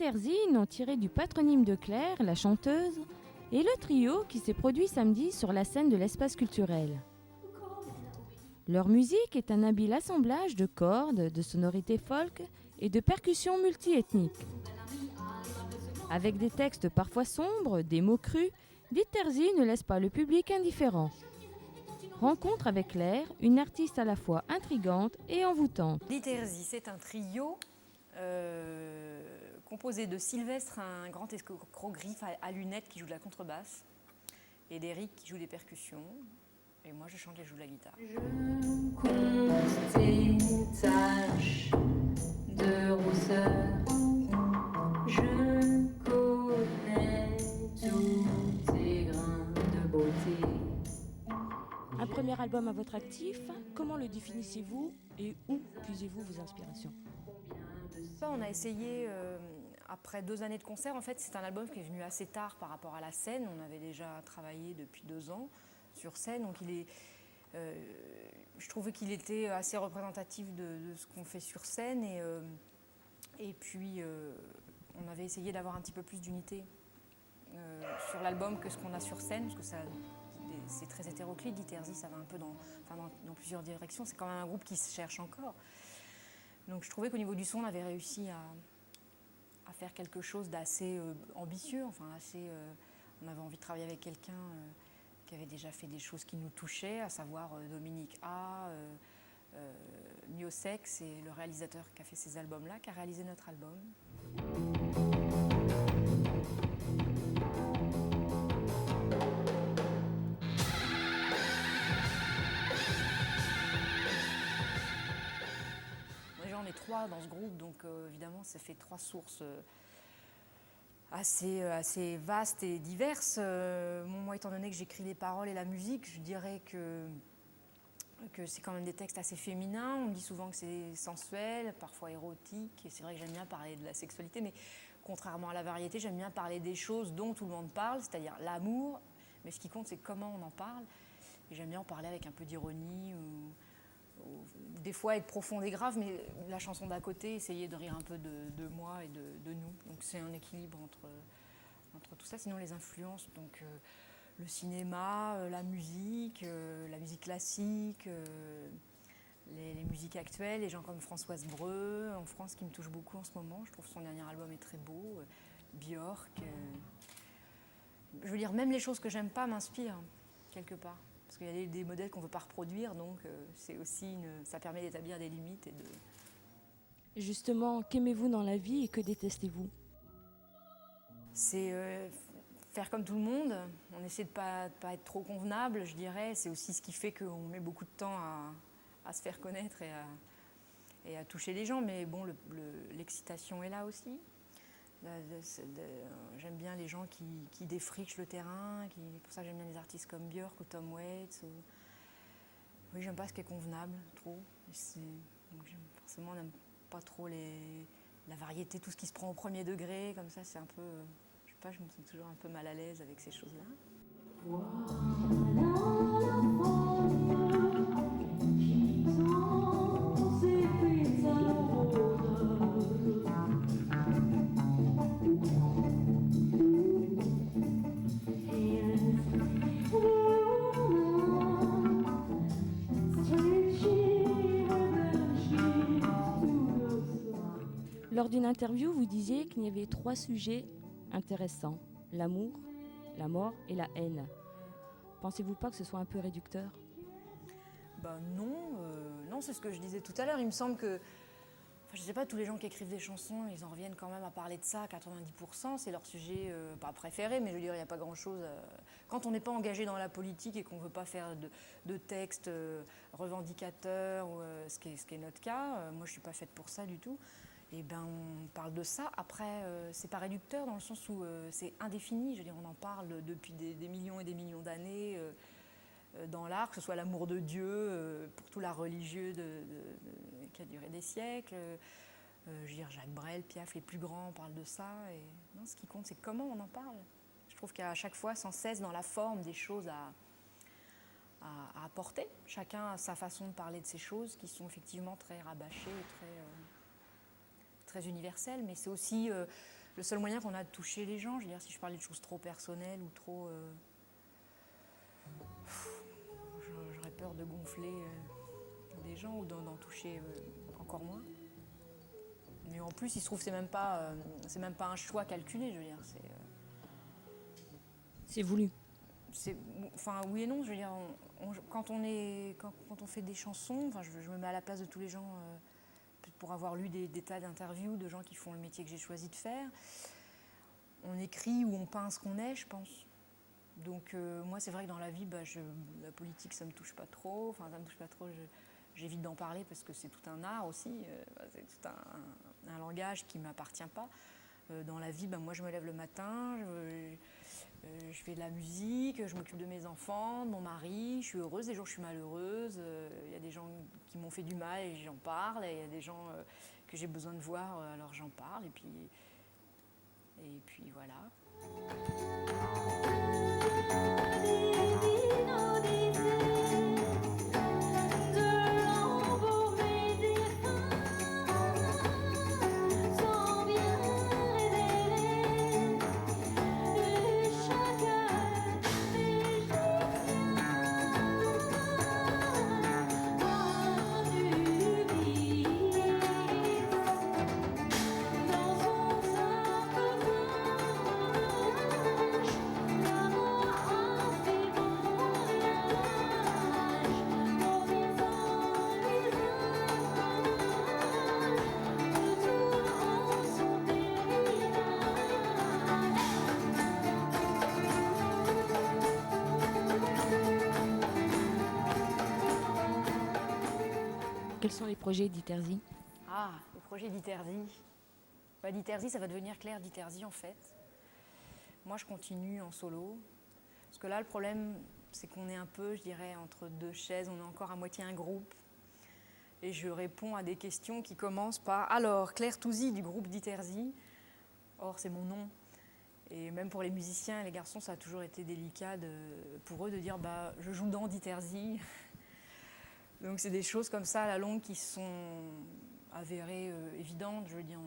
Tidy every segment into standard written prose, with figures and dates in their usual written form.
Diterzine ont tiré du patronyme de Claire, la chanteuse, et le trio qui s'est produit samedi sur la scène de l'espace culturel. Leur musique est un habile assemblage de cordes, de sonorités folk et de percussions multiethniques. Avec des textes parfois sombres, des mots crus, Diterzine ne laisse pas le public indifférent. Rencontre avec Claire, une artiste à la fois intrigante et envoûtante. Diterzine, c'est un trio composé de Sylvestre, un grand escroc griffe à lunettes qui joue de la contrebasse, et d'Éric qui joue des percussions. Et moi, je chante et je joue de la guitare. Je compte tes taches de rousseur. Je connais tous tes grains de beauté. Un premier album à votre actif, comment le définissez-vous et où puisez-vous vos inspirations ? On a essayé, après 2 années de concert, en fait, c'est un album qui est venu assez tard par rapport à la scène. On avait déjà travaillé depuis 2 ans sur scène, donc je trouvais qu'il était assez représentatif de ce qu'on fait sur scène. Et puis, on avait essayé d'avoir un petit peu plus d'unité sur l'album que ce qu'on a sur scène, parce que c'est très hétéroclite. Diterzine, ça va un peu dans plusieurs directions. C'est quand même un groupe qui se cherche encore. Donc je trouvais qu'au niveau du son, on avait réussi à faire quelque chose d'assez ambitieux. On avait envie de travailler avec quelqu'un qui avait déjà fait des choses qui nous touchaient, à savoir Dominique A, Miosex, c'est le réalisateur qui a fait ces albums-là, qui a réalisé notre album. On est 3 dans ce groupe, donc évidemment ça fait 3 sources assez vastes et diverses. Moi, étant donné que j'écris les paroles et la musique, je dirais que c'est quand même des textes assez féminins. On me dit souvent que c'est sensuel, parfois érotique, et c'est vrai que j'aime bien parler de la sexualité, mais contrairement à la variété, j'aime bien parler des choses dont tout le monde parle, c'est-à-dire l'amour, mais ce qui compte, c'est comment on en parle. Et j'aime bien en parler avec un peu d'ironie, ou des fois être profonde et grave, mais la chanson d'à côté, essayer de rire un peu de moi et de nous. Donc c'est un équilibre entre tout ça. Sinon les influences, donc le cinéma, la musique classique, les musiques actuelles, les gens comme Françoise Breu en France qui me touchent beaucoup en ce moment. Je trouve que son dernier album est très beau. Björk. Je veux dire, même les choses que j'aime pas m'inspirent quelque part. Parce qu'il y a des modèles qu'on ne veut pas reproduire, donc c'est aussi ça permet d'établir des limites. Justement, qu'aimez-vous dans la vie et que détestez-vous ? C'est faire comme tout le monde. On essaie de ne pas être trop convenable, je dirais. C'est aussi ce qui fait qu'on met beaucoup de temps à se faire connaître et à toucher les gens. Mais bon, l'excitation est là aussi. J'aime bien les gens qui défrichent le terrain, pour ça j'aime bien les artistes comme Björk ou Tom Waits. Oui, j'aime pas ce qui est convenable, trop. Forcément, on n'aime pas trop la variété, tout ce qui se prend au premier degré, comme ça, c'est un peu... je sais pas, je me sens toujours un peu mal à l'aise avec ces choses-là. Lors d'une interview, vous disiez qu'il y avait 3 sujets intéressants. L'amour, la mort et la haine. Pensez-vous pas que ce soit un peu réducteur ? Non, c'est ce que je disais tout à l'heure. Il me semble que, je sais pas, tous les gens qui écrivent des chansons, ils en reviennent quand même à parler de ça, 90%, c'est leur sujet, pas préféré, mais je veux dire, il n'y a pas grand-chose... Quand on n'est pas engagé dans la politique et qu'on ne veut pas faire de textes revendicateurs, ce qui est notre cas, moi je ne suis pas faite pour ça du tout, et on parle de ça. Après, c'est pas réducteur dans le sens où c'est indéfini, je veux dire, on en parle depuis des millions et des millions d'années, dans l'art, que ce soit l'amour de Dieu, pour tout l'art religieux qui a duré des siècles. Je veux dire, Jacques Brel, Piaf, les plus grands parlent de ça. Et non, ce qui compte, c'est comment on en parle. Je trouve qu'à chaque fois, sans cesse, dans la forme, des choses à apporter. Chacun a sa façon de parler de ces choses qui sont effectivement très rabâchées et très universelles. Mais c'est aussi le seul moyen qu'on a de toucher les gens. Je veux dire, si je parlais de choses trop personnelles ou trop... j'aurais peur de gonfler des gens ou d'en toucher encore moins. Mais en plus, il se trouve que c'est même pas un choix calculé, je veux dire. C'est voulu. Enfin, oui et non, je veux dire, quand on fait des chansons, enfin, je me mets à la place de tous les gens, pour avoir lu des tas d'interviews de gens qui font le métier que j'ai choisi de faire. On écrit ou on peint ce qu'on est, je pense. Donc moi, c'est vrai que dans la vie, la politique, ça me touche pas trop. Enfin, ça me touche pas trop. J'évite d'en parler parce que c'est tout un art aussi. C'est tout un langage qui m'appartient pas. Dans la vie, moi, je me lève le matin, je fais de la musique, je m'occupe de mes enfants, de mon mari. Je suis heureuse. Des jours, je suis malheureuse. Il y a des gens qui m'ont fait du mal et j'en parle. Et il y a des gens que j'ai besoin de voir, alors j'en parle. Et puis voilà. Quels sont les projets d'Iterzi? Ah, le projet d'Iterzi. D'Iterzi, ça va devenir Claire d'Iterzi en fait. Moi, je continue en solo. Parce que là, le problème, c'est qu'on est un peu, je dirais, entre deux chaises. On est encore à moitié un groupe. Et je réponds à des questions qui commencent par « Alors, Claire Touzy du groupe d'Iterzi ». Or, c'est mon nom. Et même pour les musiciens et les garçons, ça a toujours été délicat pour eux de dire « Je joue dans d'Iterzi ». Donc c'est des choses comme ça à la longue qui sont avérées évidentes. Je veux dire,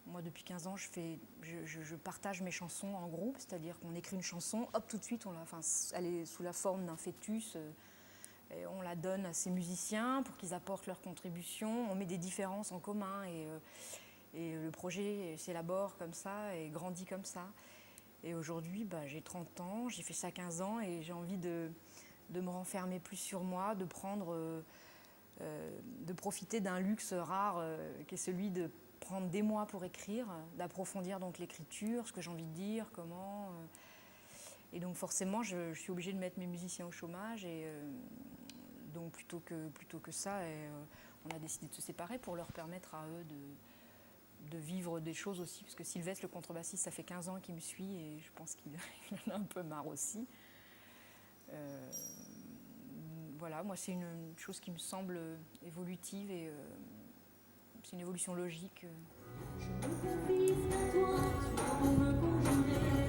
moi depuis 15 ans, je partage mes chansons en groupe, c'est-à-dire qu'on écrit une chanson, hop, tout de suite, elle est sous la forme d'un fœtus, et on la donne à ces musiciens pour qu'ils apportent leur contribution. On met des différences en commun et le projet s'élabore comme ça et grandit comme ça. Et aujourd'hui, j'ai 30 ans, j'ai fait ça 15 ans et j'ai envie de me renfermer plus sur moi, de profiter d'un luxe rare qui est celui de prendre des mois pour écrire, d'approfondir donc l'écriture, ce que j'ai envie de dire, comment. Et donc forcément, je suis obligée de mettre mes musiciens au chômage et donc plutôt que ça, on a décidé de se séparer pour leur permettre à eux de vivre des choses aussi, parce que Sylvestre, le contrebassiste, ça fait 15 ans qu'il me suit et je pense qu'il en a un peu marre aussi. Voilà, moi c'est une chose qui me semble évolutive et c'est une évolution logique. Je me confie à toi, tu peux me conjurer.